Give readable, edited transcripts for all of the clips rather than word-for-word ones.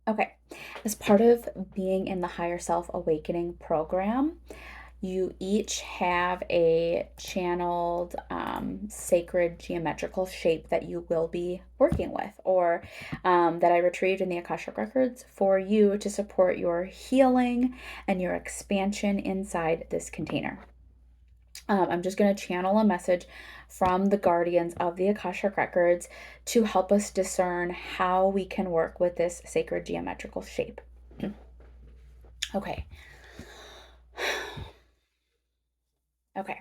Okay. As part of being in the Higher Self Awakening program, you each have a channeled sacred geometrical shape that you will be working with, or that I retrieved in the Akashic Records for you to support your healing and your expansion inside this container. I'm just going to channel a message from the guardians of the Akashic Records to help us discern how we can work with this sacred geometrical shape. Okay. Okay.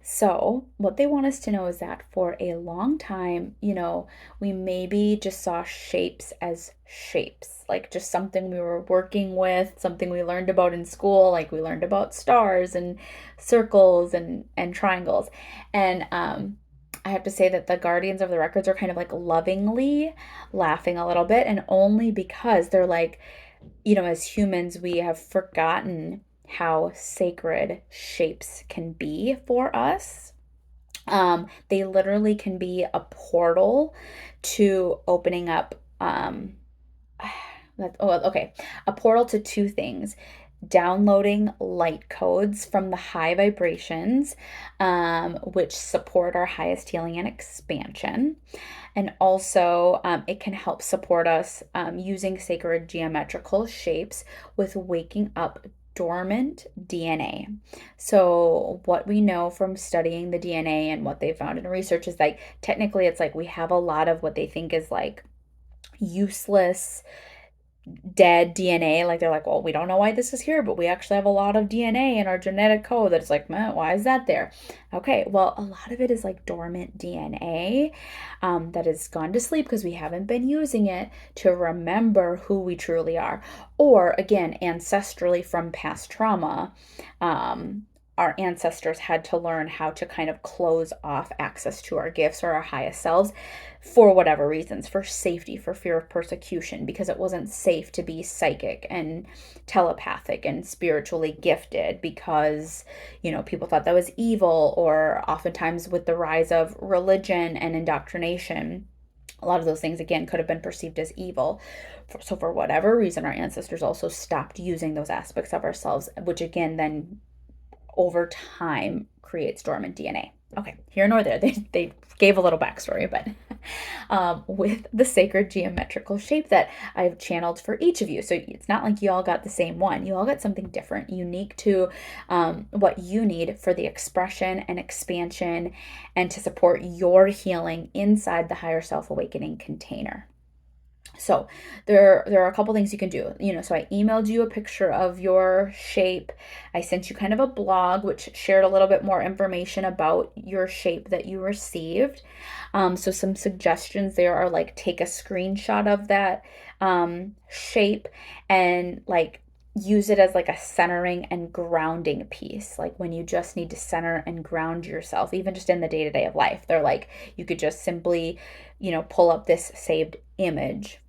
So, what they want us to know is that for a long time, we maybe just saw shapes as shapes, like just something we were working with, something we learned about in school, like we learned about stars and circles and triangles. And I have to say that the guardians of the records are kind of like lovingly laughing a little bit, and only because they're like, as humans, we have forgotten how sacred shapes can be for us. They literally can be a portal to opening up. Okay, a portal to two things: downloading light codes from the high vibrations, which support our highest healing and expansion. And also, it can help support us using sacred geometrical shapes with waking up dormant DNA. So, what we know from studying the DNA and what they found in research is like technically, it's like we have a lot of what they think is like useless dead DNA. Like they're like, well, we don't know why this is here, but we actually have a lot of DNA in our genetic code that's like, man, why is that there? Okay, well, a lot of it is like dormant DNA that has gone to sleep because we haven't been using it to remember who we truly are. Or again, ancestrally from past trauma. Our ancestors had to learn how to kind of close off access to our gifts or our highest selves for whatever reasons, for safety, for fear of persecution, because it wasn't safe to be psychic and telepathic and spiritually gifted because, people thought that was evil, or oftentimes with the rise of religion and indoctrination. A lot of those things, again, could have been perceived as evil. So, for whatever reason, our ancestors also stopped using those aspects of ourselves, which again then over time creates dormant DNA. Okay, here nor there. They gave a little backstory, but with the sacred geometrical shape that I've channeled for each of you. So it's not like you all got the same one. You all got something different, unique to what you need for the expression and expansion and to support your healing inside the higher self awakening container. So there are a couple things you can do. So I emailed you a picture of your shape. I sent you kind of a blog which shared a little bit more information about your shape that you received. So some suggestions there are like take a screenshot of that shape and like use it as like a centering and grounding piece, like when you just need to center and ground yourself, even just in the day-to-day of life. They're like, you could just simply, pull up this saved image.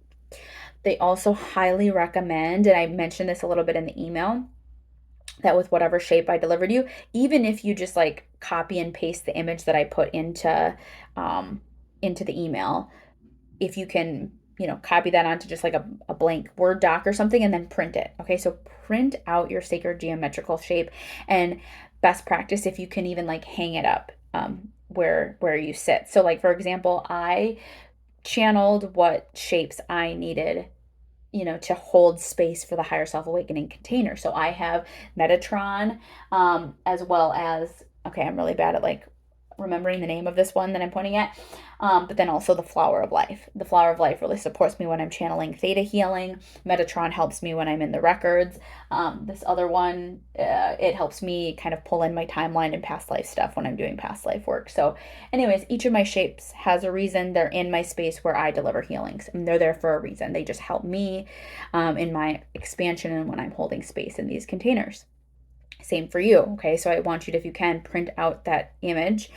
They also highly recommend, and I mentioned this a little bit in the email, that with whatever shape I delivered you, even if you just like copy and paste the image that I put into the email, if you can, copy that onto just like a blank Word doc or something and then print it. Okay, so print out your sacred geometrical shape, and best practice if you can even like hang it up where you sit. So like for example, I channeled what shapes I needed, to hold space for the higher self awakening container. So I have Metatron, as well as, okay, I'm really bad at like remembering the name of this one that I'm pointing at. But then also the Flower of Life. The Flower of Life really supports me when I'm channeling theta healing. Metatron helps me when I'm in the records. This other one, it helps me kind of pull in my timeline and past life stuff when I'm doing past life work. So, anyways, each of my shapes has a reason. They're in my space where I deliver healings, and they're there for a reason. They just help me in my expansion and when I'm holding space in these containers. Same for you. Okay, so I want you to, if you can, print out that image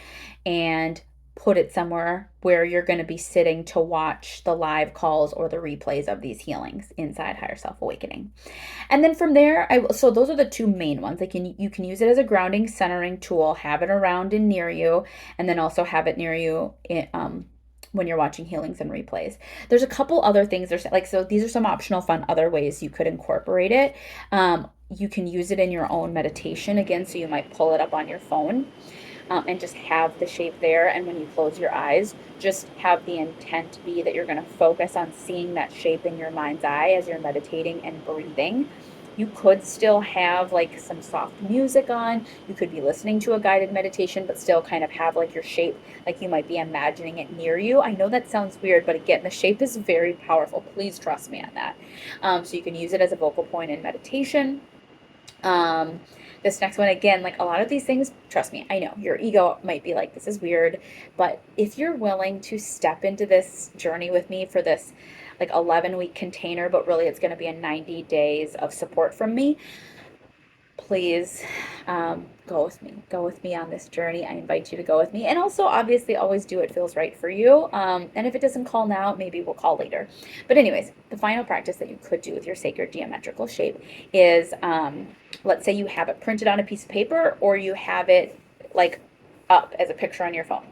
and put it somewhere where you're going to be sitting to watch the live calls or the replays of these healings inside Higher Self Awakening. And then from there, so those are the two main ones. Like you can use it as a grounding, centering tool, have it around and near you, and then also have it near you when you're watching healings and replays. There's a couple other things. There's like, so these are some optional fun other ways you could incorporate it. You can use it in your own meditation again, so you might pull it up on your phone, and just have the shape there. And when you close your eyes, just have the intent be that you're going to focus on seeing that shape in your mind's eye as you're meditating and breathing. You could still have like some soft music on. You could be listening to a guided meditation, but still kind of have like your shape, like you might be imagining it near you. I know that sounds weird, but again, the shape is very powerful. Please trust me on that. So you can use it as a vocal point in meditation. Um, this next one, again, like a lot of these things, trust me, I know your ego might be like, this is weird, but if you're willing to step into this journey with me for this like 11-week container, but really it's going to be a 90 days of support from me, please go with me. Go with me on this journey. I invite you to go with me. And also, obviously, always do what feels right for you. And if it doesn't call now, maybe we'll call later. But, anyways, the final practice that you could do with your sacred geometrical shape is, let's say you have it printed on a piece of paper, or you have it like up as a picture on your phone.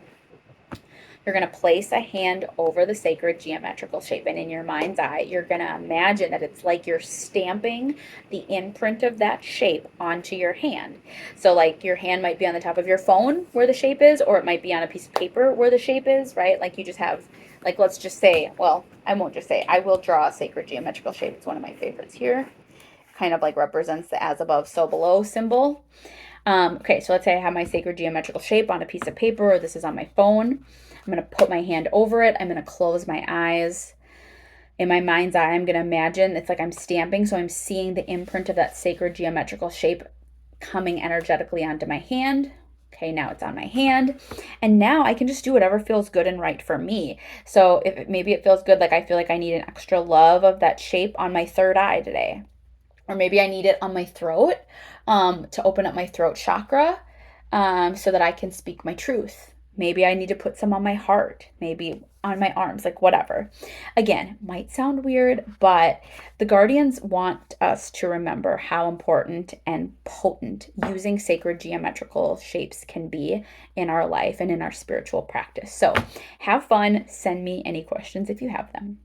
You're going to place a hand over the sacred geometrical shape, and in your mind's eye, you're going to imagine that it's like you're stamping the imprint of that shape onto your hand. So, like, your hand might be on the top of your phone where the shape is, or it might be on a piece of paper where the shape is, right? Like, you just have, like, let's just say, well, I won't just say, I will draw a sacred geometrical shape. It's one of my favorites here. Kind of like represents the as above, so below symbol. Okay, so let's say I have my sacred geometrical shape on a piece of paper, or this is on my phone. I'm going to put my hand over it. I'm going to close my eyes. In my mind's eye, I'm going to imagine it's like I'm stamping, so I'm seeing the imprint of that sacred geometrical shape coming energetically onto my hand. Okay, now it's on my hand. And now I can just do whatever feels good and right for me. So if maybe it feels good, like I feel like I need an extra love of that shape on my third eye today. Or maybe I need it on my throat, to open up my throat chakra, so that I can speak my truth. Maybe I need to put some on my heart, maybe on my arms, like whatever. Again, might sound weird, but the guardians want us to remember how important and potent using sacred geometrical shapes can be in our life and in our spiritual practice. So have fun. Send me any questions if you have them.